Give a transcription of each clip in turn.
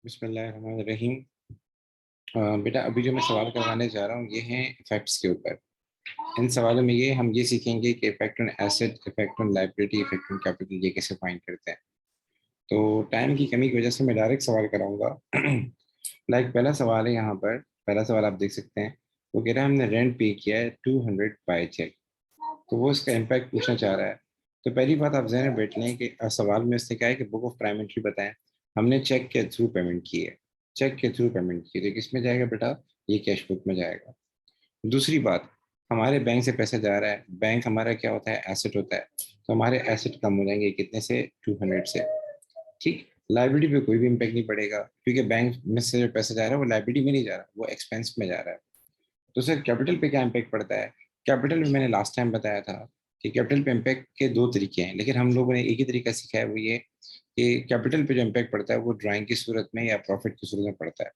बिस्मिल्लाहिर्रहमानिर्रहीम। बेटा अभी जो मैं सवाल करवाने जा रहा हूँ ये हैं इफेक्ट्स के ऊपर। इन सवालों में हम ये सीखेंगे कि effect on asset, effect on liability, effect on capital ये कैसे फाइंड करते हैं। तो टाइम की कमी की वजह से मैं डायरेक्ट सवाल कराऊंगा। पहला सवाल है यहाँ पर। पहला सवाल आप देख सकते हैं। वो कह रहा है हमने रेंट पे किया है 200 बाय चेक। तो वो इसका इम्पैक्ट पूछना चाह रहा है। तो पहली बात आप जहन में बैठ लें कि सवाल में उसने क्या है कि बुक ऑफ प्राइम एंट्री बताएं। हमने चेक के थ्रू पेमेंट की है। चेक के थ्रू पेमेंट की तो किस में जाएगा बेटा? ये कैश बुक में जाएगा। दूसरी बात, हमारे बैंक से पैसा जा रहा है। बैंक हमारा क्या होता है? एसेट होता है। तो हमारे एसेट कम हो जाएंगे कितने से? 200 से। ठीक। लाइबिलिटी पे कोई भी इम्पैक्ट नहीं पड़ेगा क्योंकि बैंक में से जो पैसा जा रहा है वो लाइबिलिटी में नहीं जा रहा, वो एक्सपेंस में जा रहा है। तो सर कैपिटल पे क्या इम्पैक्ट पड़ता है? कैपिटल में मैंने लास्ट टाइम बताया था कि कैपिटल पे इम्पैक्ट के दो तरीके हैं, लेकिन हम लोगों ने एक ही तरीका सीखा है, वो ये कि कैपिटल पे जो इम्पैक्ट पड़ता है वो ड्राइंग की सूरत में या प्रॉफिट की सूरत में पड़ता है।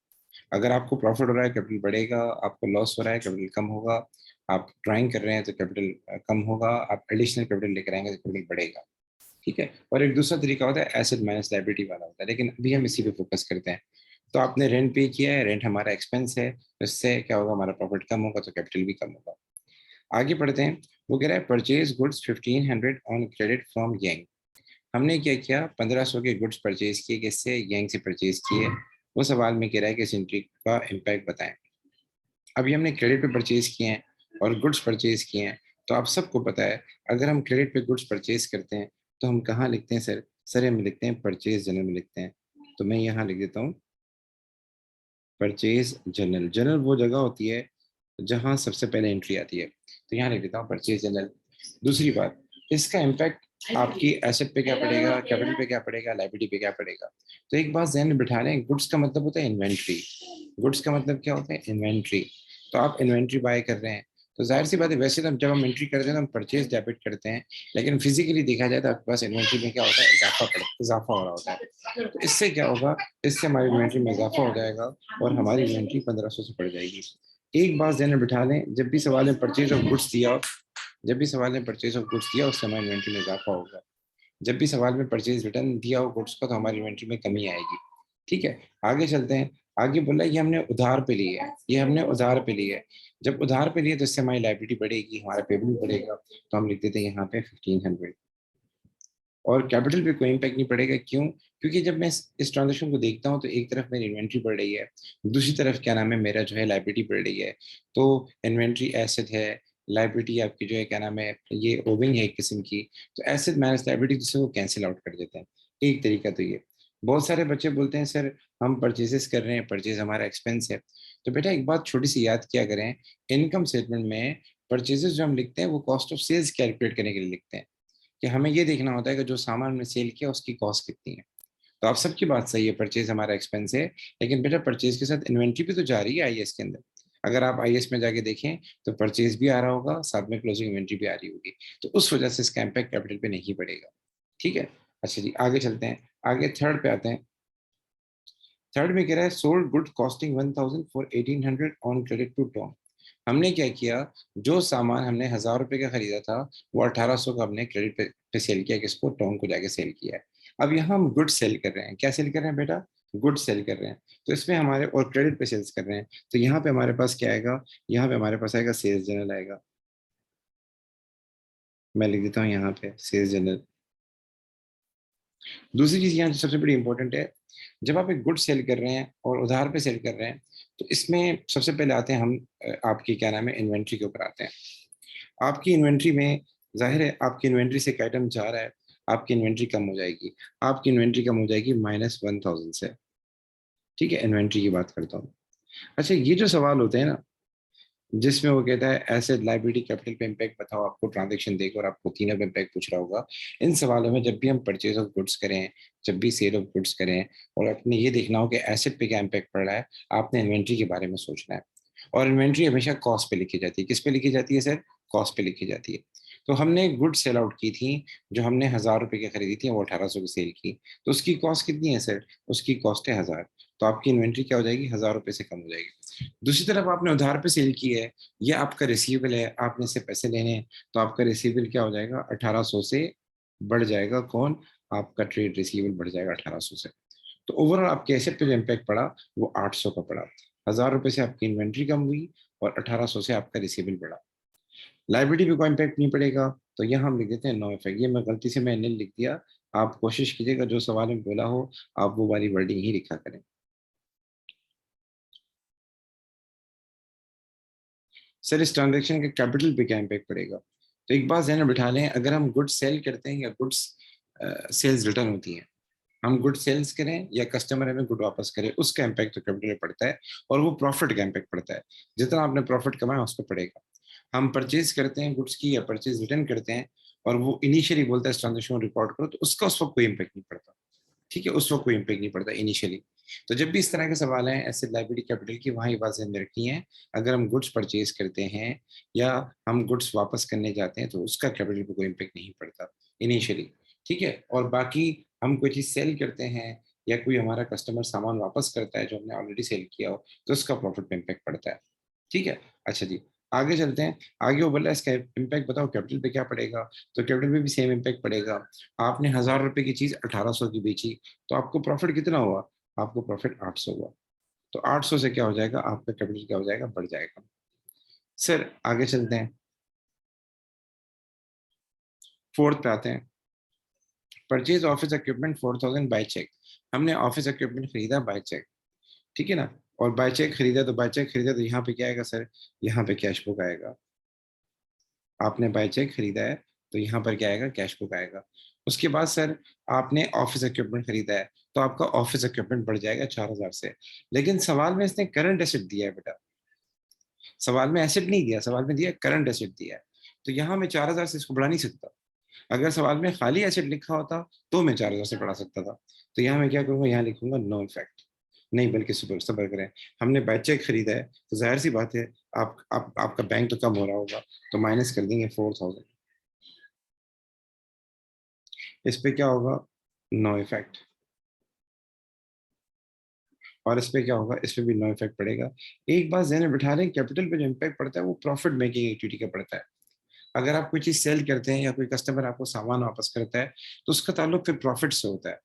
अगर आपको प्रॉफिट हो रहा है कैपिटल बढ़ेगा, आपको लॉस हो रहा है कैपिटल कम होगा। आप ड्राइंग कर रहे हैं तो कैपिटल कम होगा, आप एडिशनल कैपिटल लेकर आएंगे तो कैपिटल बढ़ेगा। ठीक है। और एक दूसरा तरीका होता है एसेट माइनस लाइबिलिटी वाला होता है, लेकिन अभी हम इसी पे फोकस करते हैं। तो आपने रेंट पे किया है, रेंट हमारा एक्सपेंस है, तो इससे क्या होगा? हमारा प्रॉफिट कम होगा तो कैपिटल भी कम होगा। आगे बढ़ते हैं। वो कह रहा है purchase goods 1500 on credit from young. हमने क्या किया? 1500 के गुड्स परचेज किए, किससे? यंग से परचेज किए। वो सवाल में कह रहा है कि इस एंट्री का इम्पैक्ट बताएं। अभी हमने क्रेडिट पे परचेज किए हैं और गुड्स परचेज किए हैं। तो आप सबको पता है, अगर हम क्रेडिट पे गुड्स परचेज करते हैं तो हम कहाँ लिखते हैं सर? सर हम लिखते हैं परचेज जनरल में लिखते हैं। तो मैं यहाँ लिख देता हूँ परचेज जनरल। जनरल वो जगह होती है जहाँ सबसे पहले एंट्री आती है। तो यहाँ लिख देता हूँ परचेज जनरल। दूसरी बात, इसका इम्पैक्ट आपकी एसेट पे क्या पड़ेगा, कैपिटल पे क्या पड़ेगा, लाइबिलिटी पे क्या पड़ेगा? तो एक बात ध्यान में बिठा लें, गुड्स का मतलब होता है इन्वेंट्री। गुड्स का मतलब क्या होता है? इन्वेंट्री। तो आप इन्वेंट्री बाय कर रहे हैं, तो जाहिर सी बात है, वैसे तो जब हम एंट्री करते हैं तो हम परचेज डेबिट करते हैं, लेकिन फिजिकली देखा जाए तो आपके पास इन्वेंट्री में क्या होता है? इजाफा हो रहा होता है। तो इससे क्या होगा? इससे हमारी इन्वेंट्री में इजाफा हो जाएगा और हमारी इन्वेंट्री 1500 से बढ़ जाएगी। एक बात ध्यान में बिठा लें, जब भी सवाल में परचेज ऑफ गुड्स दिया, जब भी सवाल में परचेज ऑफ गुड्स दिया उस समय इन्वेंट्री में इजाफा होगा। जब भी सवाल में परचेज रिटर्न दिया हो गुड्स का तो हमारी इन्वेंट्री में कमी आएगी। ठीक है। आगे चलते हैं। आगे बोला ये हमने उधार पे ली है, ये हमने उधार पे ली है। जब उधार पे लिए तो इससे हमारी लाइबिलिटी बढ़ेगी, हमारा पेबल बढ़ेगा। तो हम लिख देते हैं यहाँ पे 1500। और कैपिटल पे कोई इम्पैक्ट नहीं पड़ेगा। क्यों? क्योंकि जब मैं इस ट्रांजेक्शन को देखता हूँ तो एक तरफ मेरी इन्वेंट्री बढ़ रही है, दूसरी तरफ क्या नाम है, मेरा जो है लाइबिलिटी बढ़ रही है। तो इन्वेंट्री एसेट है, लाइबिलिटी आपकी जो है क्या नाम है, ये ओविंग है एक किस्म की। तो एसेट माइनस लाइबिलिटी जिसे वो कैंसिल आउट कर देते हैं। एक तरीका तो ये। बहुत सारे बच्चे बोलते हैं सर हम परचेजेस कर रहे हैं, परचेज हमारा एक्सपेंस है। तो बेटा एक बात छोटी सी याद किया करें, इनकम स्टेटमेंट में परचेजेस जो हम लिखते हैं वो कॉस्ट ऑफ सेल्स कैलकुलेट करने के लिए लिखते हैं, कि हमें ये देखना होता है कि जो सामान हमने सेल किया उसकी कॉस्ट कितनी है। तो आप सबकी बात सही है, परचेज हमारा एक्सपेंस है, लेकिन बेटा परचेज के साथ इन्वेंट्री भी तो जा रही है आईएस के अंदर। अगर आप आईएस में जाके देखें तो परचेज भी आ रहा होगा, साथ में क्लोजिंग इन्वेंट्री भी आ रही होगी। तो उस वजह से इसका इम्पैक्ट कैपिटल पे नहीं पड़ेगा। ठीक है। अच्छा जी, आगे चलते हैं। आगे थर्ड पे आते हैं। थर्ड में कह रहा है sold good costing 1000 for 1800 on credit to Tom. हमने क्या किया? जो सामान हमने 1000 रुपए का खरीदा था वो 1800 का हमने क्रेडिट पे सेल किया, किसको? टॉम को जाके सेल किया है। अब यहाँ हम गुड सेल कर रहे हैं। क्या सेल कर रहे हैं बेटा? गुड सेल कर रहे हैं। तो इसमें हमारे और क्रेडिट पे सेल्स कर रहे हैं, तो यहाँ पे हमारे पास क्या आएगा? यहाँ पे हमारे पास आएगा सेल्स जनरल आएगा। मैं लिख देता हूँ यहाँ पे सेल्स जनरल। दूसरी चीज यहाँ जो सबसे बड़ी इंपॉर्टेंट है, जब आप एक गुड सेल कर रहे हैं और उधार पे सेल कर रहे हैं तो इसमें सबसे पहले आते हैं हम आपकी क्या नाम है, इन्वेंट्री के ऊपर आते हैं। आपकी इन्वेंट्री में जाहिर है आपकी इन्वेंट्री से एक आइटम जा रहा है, आपकी इन्वेंट्री कम हो जाएगी। आपकी इन्वेंट्री कम हो जाएगी -1000 से। ठीक है, इन्वेंट्री की बात करता हूँ। अच्छा, ये जो सवाल होते हैं ना जिसमें वो कहता है एसेट लाइबिलिटी कैपिटल पे इम्पैक्ट बताओ, आपको ट्रांजेक्शन देकर और आपको तीनों पे इम्पैक्ट पूछ रहा होगा। इन सवालों में जब भी हम परचेज ऑफ गुड्स करें, जब भी सेल ऑफ गुड्स करें, और अपने ये देखना हो कि एसेट पे क्या इम्पैक्ट पड़ रहा है, आपने इन्वेंट्री के बारे में सोचना है। और इन्वेंट्री हमेशा कॉस्ट पे लिखी जाती है। किस पे लिखी जाती है सर? कॉस्ट पे लिखी जाती है। तो हमने गुड सेल आउट की थी, जो हमने 1000 रुपए की खरीदी थी वो 1800 की सेल की, तो उसकी कॉस्ट कितनी है सर? उसकी कॉस्ट है 1000। तो आपकी इन्वेंट्री क्या हो जाएगी? 1000 रुपए से कम हो जाएगी। दूसरी तरफ आपने उधार पे सेल की है, ये आपका रिसीवेबल है, आपने इससे पैसे लेने हैं, तो आपका रिसीवेबल क्या हो जाएगा? 1800 से बढ़ जाएगा। कौन? आपका ट्रेड रिसीवेबल बढ़ जाएगा 1800 से। तो ओवरऑल आपके एसेट पे जो इम्पैक्ट पड़ा वो 800 का पड़ा। 1000 रुपए से आपकी इन्वेंट्री कम हुई और 1800 से आपका रिसीवेबल बढ़ा। लाइबिलिटी पे कोई इम्पैक्ट नहीं पड़ेगा, तो यहाँ हम लिख देते हैं नो इफेक्ट। ये मैं गलती से मैंने लिख दिया, आप कोशिश कीजिएगा जो सवाल में बोला हो आप वो वाली वर्डिंग ही लिखा करें। सर इस ट्रांजेक्शन के कैपिटल पे क्या इम्पैक्ट पड़ेगा? तो एक बात ध्यान में बिठा लें, अगर हम गुड्स सेल करते हैं या गुड्स सेल्स रिटर्न होती हैं, हम गुड सेल्स करें या कस्टमर हमें गुड वापस करे, उसका इम्पैक्ट तो कैपिटल में पड़ता है, और वो प्रॉफिट का इम्पैक्ट पड़ता है। जितना आपने प्रॉफिट कमाया उस पर पड़ेगा। हम परचेज करते हैं गुड्स की या परचेज रिटर्न करते हैं और वो इनिशियली बोलता है ट्रांजेक्शन रिकॉर्ड करो, तो उसका उस वक्त कोई इम्पैक्ट नहीं पड़ता। ठीक है, उस वक्त कोई इम्पैक्ट नहीं पड़ता इनिशियली। तो जब भी इस तरह के सवाल हैं एसेट लायबिलिटी कैपिटल की, वहां ये बात ध्यान में रखनी है, अगर हम गुड्स परचेज करते हैं या हम गुड्स वापस करने जाते हैं तो उसका कैपिटल पे कोई इम्पैक्ट नहीं पड़ता इनिशियली। ठीक है, और बाकी हम कोई चीज सेल करते हैं या कोई हमारा कस्टमर सामान वापस करता है जो हमने ऑलरेडी सेल किया हो, तो उसका प्रॉफिट पे इम्पैक्ट पड़ता है। ठीक है, अच्छा जी, आगे चलते हैं। आगे वो बोला इसका इम्पैक्ट बताओ कैपिटल पे क्या पड़ेगा। तो कैपिटल पे भी सेम इम्पैक्ट पड़ेगा। आपने 1000 रुपए की चीज 1800 की बेची, तो आपको प्रॉफिट कितना हुआ? आपको प्रॉफिट 800 हुआ। तो 800 से क्या हो जाएगा, आपका कैपिटल क्या हो जाएगा, बढ़ जाएगा। सर आगे चलते हैं, फोर्थ पे आते हैं। Purchase office equipment 4000 by cheque. हमने ऑफिस इक्विपमेंट खरीदा बाय चेक, ठीक है ना, और बाय चेक खरीदा, तो बाय चेक खरीदा तो यहाँ पे क्या आएगा सर, यहाँ पे कैश बुक आएगा। आपने बाय चेक खरीदा है तो यहाँ पर क्या आएगा, कैश बुक आएगा। उसके बाद सर आपने ऑफिस इक्विपमेंट खरीदा है, तो आपका ऑफिस इक्विपमेंट बढ़ जाएगा 4000 से। लेकिन सवाल में इसने करंट एसेट दिया है बेटा, सवाल में एसेट नहीं दिया, सवाल में दिया करंट एसेट दिया है। तो यहाँ मैं 4000 से इसको बढ़ा नहीं सकता। अगर सवाल में खाली एसेट लिखा होता तो मैं 4000 से बढ़ा सकता था। तो यहाँ मैं क्या करूंगा, यहाँ लिखूंगा नो इफेक्ट। नहीं बल्कि सबर सबर करें, हमने बाय चेक खरीदा है तो जाहिर सी बात है आपका बैंक तो कम हो रहा होगा, तो माइनस कर देंगे 4000। इस पे क्या होगा, नो इफेक्ट। और इस पे क्या होगा, इस पे भी नो इफेक्ट पड़ेगा। एक बात ध्यान में बिठा लें, कैपिटल पे जो इम्पैक्ट पड़ता है वो प्रॉफिट मेकिंग एक्टिविटी का पड़ता है। अगर आप कोई चीज सेल करते हैं या कोई कस्टमर आपको सामान वापस करता है, तो उसका ताल्लुक फिर प्रॉफिट से होता है।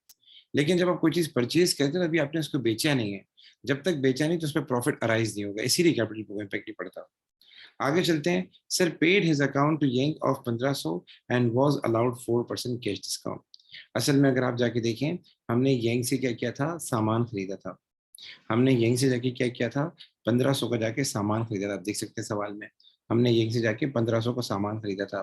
लेकिन जब आप कोई चीज परचेज करते हैं तो अभी आपने उसको बेचा नहीं है, जब तक बेचा नहीं तो उस पर प्रॉफिट अराइज नहीं होगा, इसीलिए कैपिटल पे इम्पैक्ट नहीं पड़ता। आगे चलते हैं। Sir paid his account to Young of 1500 and was allowed 4% cash discount. असल में अगर आप जाके देखें, हमने यंग से क्या किया था, सामान खरीदा था। हमने यहीं से जाके क्या किया था, 1500 का जाके सामान खरीदा था। आप देख सकते हैं सवाल में, हमने यहीं से जाके 1500 का सामान खरीदा था।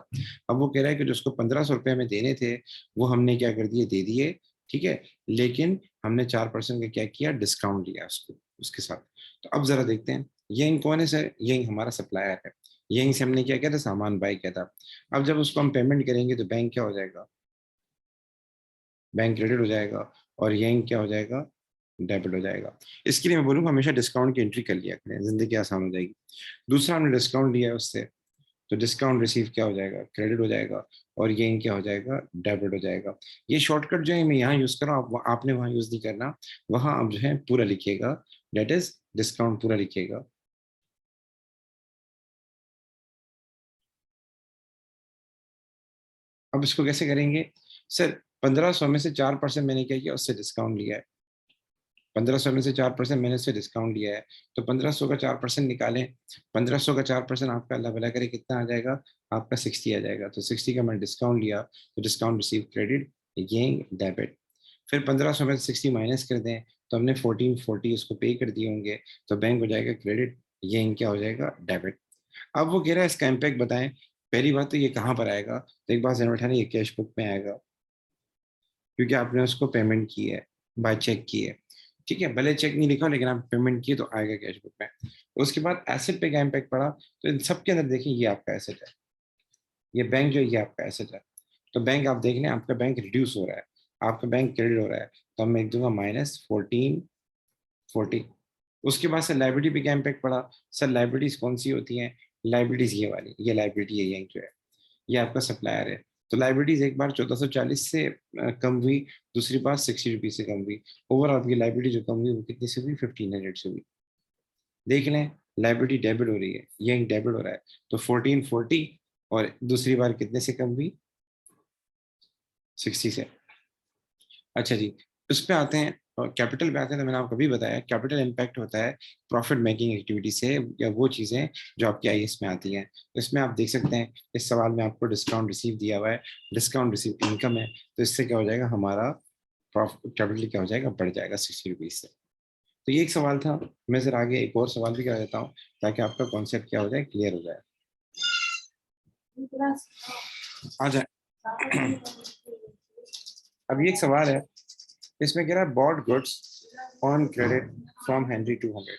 अब वो कह रहा है कि जो उसको 1500 रुपये में देने थे वो हमने क्या कर दिए, दे दिए। ठीक है, लेकिन हमने 4% का क्या किया, डिस्काउंट दिया उसको उसके साथ। तो अब जरा देखते हैं यंग कौन है सर, यंग हमारा सप्लायर है। यंग से हमने क्या किया था, सामान बाय किया था। अब जब उसको हम पेमेंट करेंगे तो बैंक क्या हो जाएगा, बैंक क्रेडिट हो जाएगा, और यंग क्या हो जाएगा, डेबिट हो जाएगा। इसके लिए मैं बोलूँगा हमेशा डिस्काउंट की एंट्री कर लिया करें, जिंदगी आसान हो जाएगी। दूसरा हमने डिस्काउंट लिया है उससे, तो डिस्काउंट रिसीव क्या हो जाएगा, क्रेडिट हो जाएगा, और ये क्या हो जाएगा, डेबिट हो जाएगा। ये शॉर्टकट जो है मैं यहाँ यूज कर रहा हूँ, आपने वहाँ यूज नहीं करना। वहाँ आप जो है पूरा लिखिएगा, डेट इज डिस्काउंट पूरा लिखिएगा। अब इसको कैसे करेंगे सर, 1500 में से 4% मैंने क्या किया, उससे डिस्काउंट लिया है। 1500 में से 4% मैंने उससे डिस्काउंट लिया है, तो 1500 का 4% निकालें। 1500 का 4% आपका अल्लाह भला करे कितना आ जाएगा, आपका 60 आ जाएगा। तो 60 का मैंने डिस्काउंट लिया, तो डिस्काउंट रिसीव क्रेडिट, ये डेबिट। फिर 1500 में से 60 माइनस कर दें, तो हमने 1440 उसको पे कर दिए होंगे, तो बैंक हो जाएगा क्रेडिट, ये क्या हो जाएगा, डेबिट। अब वो कह रहा है इसका इम्पैक्ट बताएं। पहली बात तो ये कहाँ पर आएगा, तो एक बात ध्यान रखना, ये कैश बुक में आएगा, क्योंकि आपने उसको पेमेंट की है, बाय चेक की है। ठीक है, भले चेक नहीं लिखा लेकिन आप पेमेंट किए तो आएगा कैश बुक में। उसके बाद एसेट पे क्या इम्पैक्ट पड़ा, तो इन सब के अंदर देखिए ये आपका एसेट है, ये बैंक जो है ये आपका एसेट है। तो बैंक आप देख लें, आपका बैंक रिड्यूस हो रहा है, आपका बैंक क्रेडिट हो रहा है, तो मैं लिख दूंगा -1440। उसके बाद सर लाइबिलिटी पे क्या इम्पैक्ट पड़ा। सर लाइबिलिटीज कौन सी होती हैं, लाइबिलिटीज ये वाली, ये लाइबिलिटी है, ये जो है ये आपका सप्लायर है। तो लाइबिलिटीज एक बार 1440 से कम हुई, दूसरी बार 60 रुपीज से कम हुई। ओवरऑल आपकी लाइबिलिटी जो कम हुई वो कितनी से हुई, 1500 से हुई। देख लें, लाइबिलिटी डेबिट हो रही है, ये डेबिट हो रहा है, तो 1440, और दूसरी बार कितने से कम हुई, 60 से। अच्छा जी, उस पे आते हैं। और कैपिटल पे आते हैं तो मैंने आपको कभी बताया कैपिटल इम्पैक्ट होता है प्रॉफिट मेकिंग एक्टिविटी से, या वो चीज़ें जो आपकी आईएएस में आती हैं। तो इसमें आप देख सकते हैं इस सवाल में आपको डिस्काउंट रिसीव दिया हुआ है, डिस्काउंट रिसीव इनकम है, तो इससे क्या हो जाएगा, हमारा प्रॉफिट कैपिटल क्या हो जाएगा, बढ़ जाएगा 60 रुपीज से। तो ये एक सवाल था। मैं सर आगे एक और सवाल भी करा देता हूँ ताकि आपका कॉन्सेप्ट क्या हो जाए, क्लियर हो जाए। आ जाए। अब ये एक सवाल है, इसमें कह रहा है bought goods on credit from Henry 200।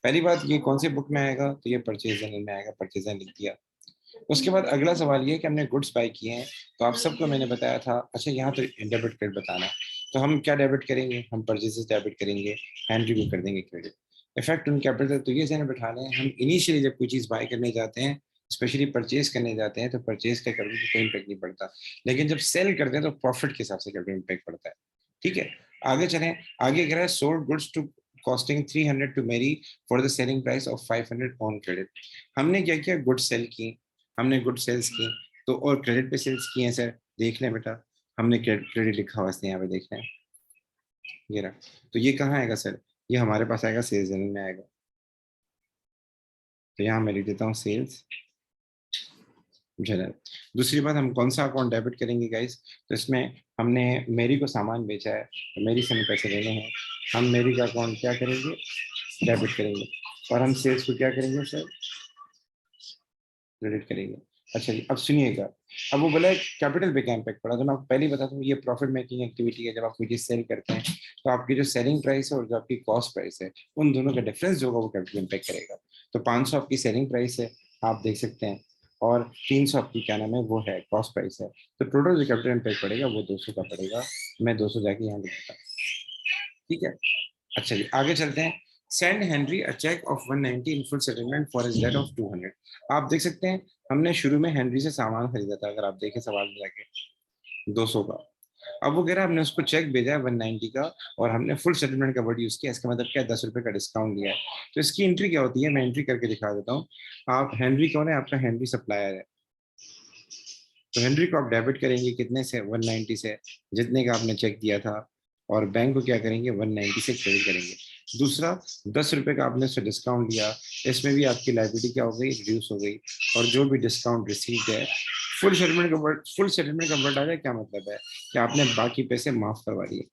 पहली बात, ये कौन सी बुक में आएगा, तो ये परचेज जनरल में आएगा, परचेज लिख दिया। उसके बाद अगला सवाल ये कि हमने गुड्स बाय किए हैं, तो आप सबको मैंने बताया था, अच्छा यहाँ तो डेबिट क्रेडिट बताना है, तो हम क्या डेबिट करेंगे, हम परचेजेस डेबिट करेंगे, हेनरी को कर देंगे क्रेडिट। इफेक्ट ऑन कैपिटल, तो ये जहन बिठा लें, हम इनिशियली जब कोई चीज़ बाय करने जाते हैं, स्पेशली परचेज करने जाते हैं, तो परचेज का कैपिटल कोई इम्पैक्ट नहीं पड़ता, लेकिन जब सेल करते हैं तो प्रॉफिट के हिसाब से कैपिटल इम्पैक्ट पड़ता है। ठीक है, आगे चलें। आगे कह रहा है sold goods to costing 300 to Mary for the selling price of 500 on credit. हमने क्या किया, गुड सेल की, हमने गुड सेल्स की, तो और क्रेडिट पे सेल्स किए हैं सर, देख लें बेटा, हमने क्रेडिट लिखा हुआ है यहाँ पे, देख लें ये रहा। तो ये कहाँ आएगा सर, ये हमारे पास आएगा सेल्स जनरल में आएगा। तो यहाँ मैं लिख देता हूँ सेल्स जनरल। दूसरी बात, हम कौन सा अकाउंट डेबिट करेंगे गाइस, तो इसमें हमने मेरी को सामान बेचा है, तो मेरी से हमें पैसे लेने हैं, हम मेरी का अकाउंट क्या करेंगे, डेबिट करेंगे, और हम सेल्स को क्या करेंगे सर, क्रेडिट करेंगे। अच्छा जी, अब सुनिएगा, अब वो बोला कैपिटल पे क्या इम्पैक्ट पड़ा, तो मैं आपको पहले ही बताता हूँ, ये प्रॉफिट मेकिंग एक्टिविटी है। जब आप कोई चीज सेल करते हैं तो आपकी जो सेलिंग प्राइस है और जो आपकी कॉस्ट प्राइस है, उन दोनों का डिफरेंस जो होगा वो कैपिटल इम्पैक्ट करेगा। तो 500 आपकी सेलिंग प्राइस है, आप देख सकते हैं, और 300 आपकी क्या नाम है, वो है कॉस्ट प्राइस है, तो टोटल जो कैपिटल इम्पैक्ट पड़ेगा वो 200 का पड़ेगा। मैं 200 जाके यहाँ लिख देता हूँ। ठीक है, अच्छा जी आगे चलते हैं। Send Henry a cheque of 190 in full settlement for his debt of 200। आप देख सकते हैं हमने शुरू में हेनरी से सामान खरीदा था, अगर आप देखें सवाल में जाके 200 का। अब वो कह रहा है हमने उसको चेक भेजा है 190 का, और हमने फुल सेटलमेंट का वर्ड यूज किया, इसका मतलब क्या है, 10 रुपए का डिस्काउंट दिया है। तो इसकी एंट्री क्या होती है, मैं एंट्री करके दिखा देता हूँ। आप हेनरी कौन है, आपका हेनरी सप्लायर है, तो हेनरी को आप डेबिट करेंगे कितने से, 190 से, जितने का आपने चेक दिया था, और बैंक को क्या करेंगे, 190 से क्रेडिट करेंगे। दूसरा, 10 रुपए का आपने उससे डिस्काउंट लिया, इसमें भी आपकी लाइबिलिटी क्या हो गई, रिड्यूस हो गई, और जो भी डिस्काउंट रिसीव है, फुल सेटलमेंट का वर्ड आ जाए, क्या मतलब है कि आपने बाकी पैसे माफ करवा दिए।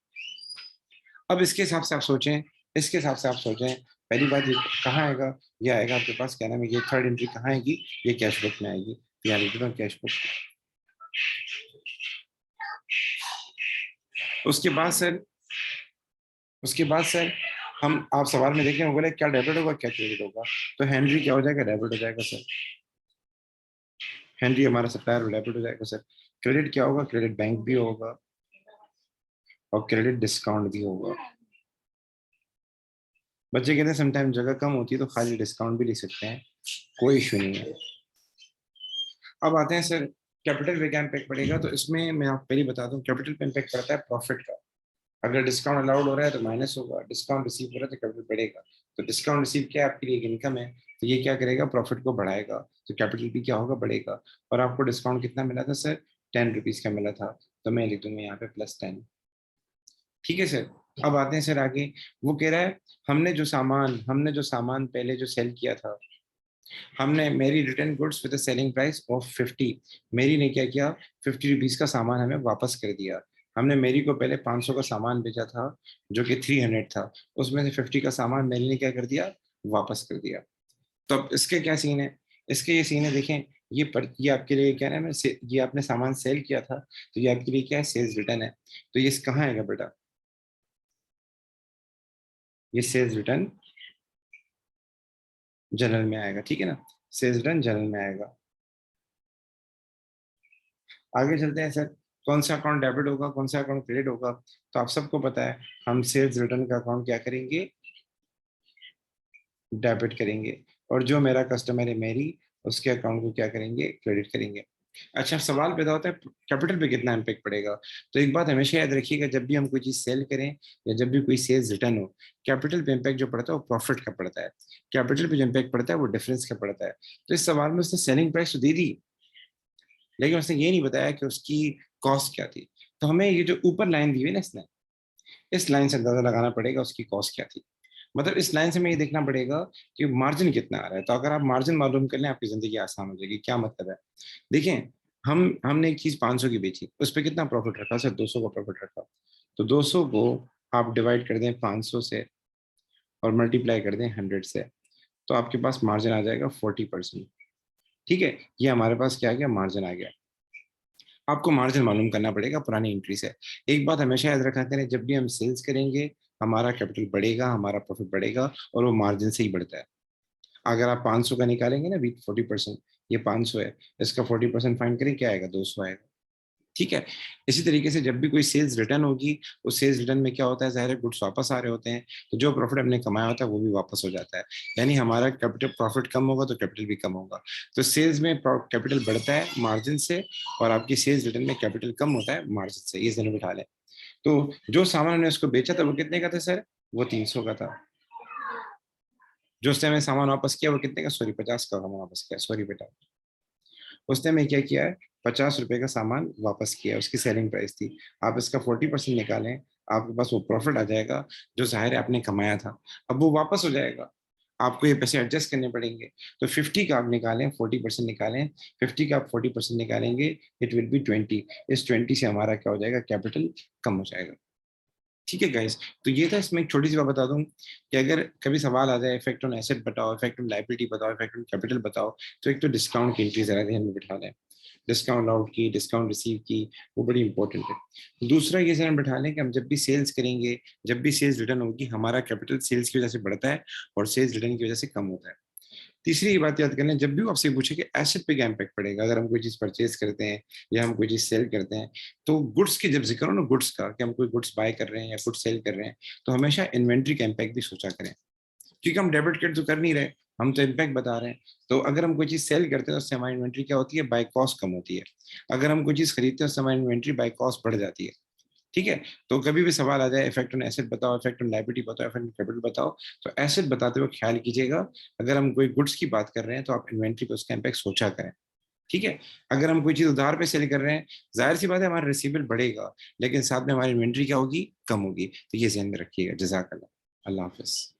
अब इसके हिसाब से आप सोचें, इसके हिसाब से आप सोचें, पहली बात ये कहाँ आएगा, ये आएगा आपके पास क्या नाम है, ये थर्ड एंट्री कहाँ आएगी, ये कैश बुक में आएगी, यहाँ लिख देता हूँ कैश बुक। उसके बाद सर, उसके बाद सर हम, आप सवाल में देखें, वो बोले क्या डेबिट होगा क्या क्रेडिट होगा, तो हेनरी क्या हो जाएगा, डेबिट हो जाएगा सर, हेनरी हमारा सप्लायर डेबिट हो जाएगा सर। क्रेडिट क्या होगा, क्रेडिट बैंक भी होगा, और क्रेडिट डिस्काउंट भी होगा। बच्चे कहते हैं समटाइम जगह कम होती है तो खाली डिस्काउंट भी ले सकते हैं, कोई इशू नहीं है। अब आते हैं सर, कैपिटल पे क्या इम्पैक्ट पड़ेगा, तो इसमें मैं आपको पहले बता दूं, कैपिटल पे इम्पैक्ट पड़ता है प्रॉफिट का। अगर डिस्काउंट अलाउड हो रहा है तो माइनस होगा, डिस्काउंट रिसीव हो रहा है तो कैपिटल बढ़ेगा। तो डिस्काउंट रिसीव क्या है, आपके लिए एक इनकम है, तो ये क्या करेगा, प्रॉफिट को बढ़ाएगा, तो कैपिटल भी क्या होगा, बढ़ेगा। और आपको डिस्काउंट कितना मिला था सर, 10 रुपीज का मिला था, तो मैं लिख दूंगा यहाँ पे +10। ठीक है सर। अब आते हैं सर आगे, वो कह रहा है हमने जो सामान पहले जो सेल किया था, हमने मेरी return goods with selling price of 50। मेरी ने क्या किया, 50 रुपीज का सामान हमें वापस कर दिया। हमने मेरी को पहले 500 का सामान बेचा था, जो कि 300 था, उसमें से 50 का सामान मेरी ने क्या कर दिया, वापस कर दिया। तो अब इसके क्या सीन है, इसके ये सीन है, देखें, ये आपके लिए क्या है, ये आपने सामान सेल किया था, तो ये आपके लिए क्या है, सेल्स रिटर्न है। तो ये कहाँ आएगा बेटा, ये सेल्स रिटर्न जनरल में आएगा, ठीक है ना, सेल्स रिटर्न जनरल में आएगा। आगे चलते हैं सर, कौन सा अकाउंट डेबिट होगा, कौन सा अकाउंट क्रेडिट होगा, तो आप सबको पता है, हम सेल्स रिटर्न का अकाउंट क्या करेंगे, डेबिट करेंगे, और जो मेरा कस्टमर है मेरी, उसके अकाउंट को क्या करेंगे, क्रेडिट करेंगे। अच्छा, सवाल पैदा होता है कैपिटल पे कितना इम्पैक्ट पड़ेगा। तो एक बात हमेशा याद रखिएगा, जब भी हम कोई चीज सेल करें या जब भी कोई सेल्स रिटर्न हो, कैपिटल पे इम्पैक्ट जो पड़ता है वो प्रॉफिट का पड़ता है, कैपिटल पे जो इम्पैक्ट पड़ता है वो डिफरेंस का पड़ता है। तो इस सवाल में उसने सेलिंग प्राइस तो दे दी, लेकिन उसने ये नहीं बताया कि उसकी कॉस्ट क्या थी। तो हमें ये जो ऊपर लाइन दी हुई ना इसने, इस लाइन से अंदाजा लगाना पड़ेगा उसकी कॉस्ट क्या थी। मतलब इस लाइन से हमें ये देखना पड़ेगा कि मार्जिन कितना आ रहा है। तो अगर आप मार्जिन मालूम कर लें आपकी जिंदगी आसान हो जाएगी। क्या मतलब है, देखें, हमने एक चीज 500 की बेची, उस पर कितना प्रॉफिट रखा सर, 200 का प्रॉफिट रखा। तो 200 को आप डिवाइड कर दें 500 से और मल्टीप्लाई कर दें 100 से, तो आपके पास मार्जिन आ जाएगा 40%। ठीक है, ये हमारे पास क्या आ गया, मार्जिन आ गया। आपको मार्जिन मालूम करना पड़ेगा पुरानी एंट्री से। एक बात हमेशा याद रखा करें, जब भी हम सेल्स करेंगे हमारा कैपिटल बढ़ेगा, हमारा प्रॉफिट बढ़ेगा, और वो मार्जिन से ही बढ़ता है। अगर आप 500 का निकालेंगे ना विथ 40%, ये 500 है, इसका 40% फाइंड करें, क्या आएगा, 200 आएगा। ठीक है, इसी तरीके से जब भी कोई सेल्स रिटर्न होगी, उस सेल्स रिटर्न में क्या होता है, ज़ाहिर है गुड्स वापस आ रहे होते हैं, तो जो प्रॉफिट हमने कमाया होता है वो भी वापस हो जाता है। यानी हमारा कैपिटल प्रॉफिट कम होगा तो कैपिटल भी कम होगा। तो सेल्स में कैपिटल बढ़ता है मार्जिन से, और आपकी सेल्स रिटर्न में कैपिटल कम होता है मार्जिन से, ये जरूर बिठा लें। तो जो सामान हमने उसको बेचा था वो कितने का था सर, वो 300 का था। जो उसने हमें सामान वापस किया वो कितने का, सॉरी 50 का हमें वापस किया, सॉरी बेटा। उसने हमें क्या किया है, 50 रुपए का सामान वापस किया, उसकी सेलिंग प्राइस थी। आप इसका 40% निकालें, आपके पास वो प्रॉफिट आ जाएगा जो जाहिर है आपने कमाया था। अब वो वापस हो जाएगा, आपको ये पैसे एडजस्ट करने पड़ेंगे। तो 50 का आप निकालें, 40% निकालें, 50 का आप 40% निकालेंगे, इट विल बी 20। इस 20 से हमारा क्या हो जाएगा, कैपिटल कम हो जाएगा। ठीक है गाइस, तो ये था। इसमें एक छोटी सी बात बता दूं कि अगर कभी सवाल आ जाए इफेक्ट ऑन एसेट बताओ, इफेक्ट ऑन लाइबिलिटी बताओ, इफेक्ट ऑन कैपिटल बताओ, तो एक तो डिस्काउंट की एंट्री जरा ध्यान में बिठा लें। डिस्काउंट आउट की, डिस्काउंट रिसीव की, वो बड़ी इंपॉर्टेंट है। दूसरा ये ध्यान बिठा लें कि हम जब भी सेल्स करेंगे, जब भी सेल्स रिटर्न होगी, हमारा कैपिटल सेल्स की वजह से बढ़ता है और सेल्स रिटर्न की वजह से कम होता है। तीसरी ये बात याद कर लें, जब भी वो आपसे पूछे कि एसेट पे क्या इम्पैक्ट पड़ेगा, अगर हम कोई चीज परचेज करते हैं या हम कोई चीज सेल करते हैं, तो गुड्स की जब जिक्र हो ना, गुड्स का, कि हम कोई गुड्स बाय कर रहे हैं या गुड्स सेल कर रहे हैं, तो हमेशा इन्वेंट्री का इम्पैक्ट भी सोचा करें। क्योंकि हम डेबिट क्रेडिट तो कर नहीं रहे, हम तो इम्पैक्ट बता रहे हैं। तो अगर हम कोई चीज सेल करते हैं तो उससे हमारी इन्वेंट्री क्या होती है, बाय कॉस्ट कम होती है। अगर हम कोई चीज खरीदते हैं उससे हमारी इन्वेंट्री बाय कॉस्ट बढ़ जाती है। ठीक है, तो कभी भी सवाल आ जाए इफेक्ट ऑन एसेट बताओ, इफेक्ट ऑन लायबिलिटी बताओ, इफेक्ट ऑन कैपिटल बताओ, तो एसेट बताते हुए ख्याल कीजिएगा, अगर हम कोई गुड्स की बात कर रहे हैं तो आप इन्वेंट्री पे उसका इम्पैक्ट सोचा करें। ठीक है, अगर हम कोई चीज उधार पे सेल कर रहे हैं, जाहिर सी बात है हमारा रिसीवेबल बढ़ेगा, लेकिन साथ में हमारी इन्वेंट्री क्या होगी, कम होगी। तो ये ध्यान में रखिएगा। जजाकल्लाह, अल्लाह हाफिज।